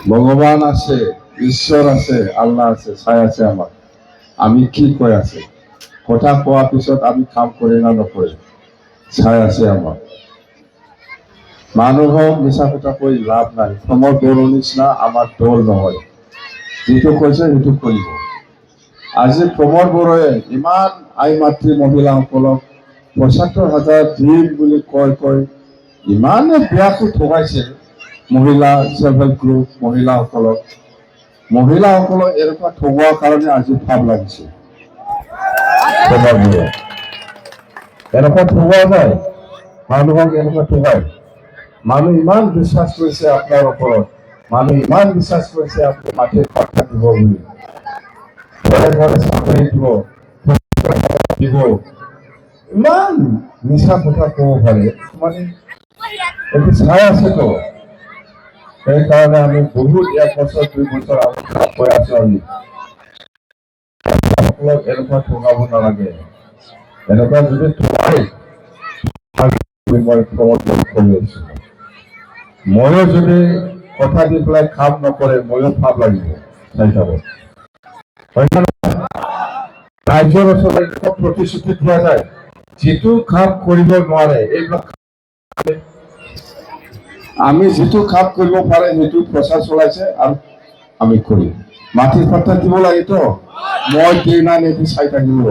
ভগবান আছে, ঈশ্বৰ আছে, আল্লাহ আছে, চাই আছে আমাক। আমি কি কৈ আছে কথা কোৱাৰ পিছত আমি কাম কৰি না নকৰে চাই আছে আমাক। মানুহক মিছা কথা কৈ লাভ নাই। প্ৰমোদ বড়োৰ নিচিনা আমাৰ দল নহয়, যিটো কৈছে সেইটো কৰিব। আজি প্ৰমোদ বড়োৱে ইমান আই মাতৃ মহিলাসকলক ৭৫,০০০ দিম বুলি কৈ ইমানে বেয়াকৈ ঠগাইছে। মহিলা সেল্ফ হেল্প গ্ৰুপ মহিলাসকলক এনেকুৱা ঠগোৱাৰ কাৰণে আজি ভাৱ লাগিছে। এনেকুৱা ঠগোৱা যায়, মানুহক এনেকুৱা ঠগায়। মানুহ ইমান বিশ্বাস কৰিছে আপোনাৰ ওপৰত, মানুহ ইমান বিশ্বাস কৰিছে আপুনি মাটিৰ কথা দিব বুলি, ঘৰে ঘৰে চাকৰি দিব, ইমান মিছা কথা ক'ব পাৰে মানে এইটো চাই আছেতো। সেইকাৰণে আমি বহুত ১ বছৰ ২ বছৰ আগত কৈ আছো, আমি সকলক এনেকুৱা ঠগাব নালাগে। এনেকুৱা যদি ঠগাই মই প্ৰমোদ কৰি আছো, ময়ো যদি কথা দি পেলাই কাম নকৰে ময়ো ভাৱ লাগিব চাই যাব। ৰাজ্যৰ ওচৰত প্ৰতিশ্ৰুতি দিয়া যায়, যিটো কাম কৰিব নোৱাৰে এইবিলাক আমি যিটো কাম কৰিব পাৰে সেইটো প্ৰচাৰ চলাইছে আৰু আমি কৰিম। মাটিৰ পাত্তা দিব লাগেতো, মই দিনা নেকি চাই থাকিব।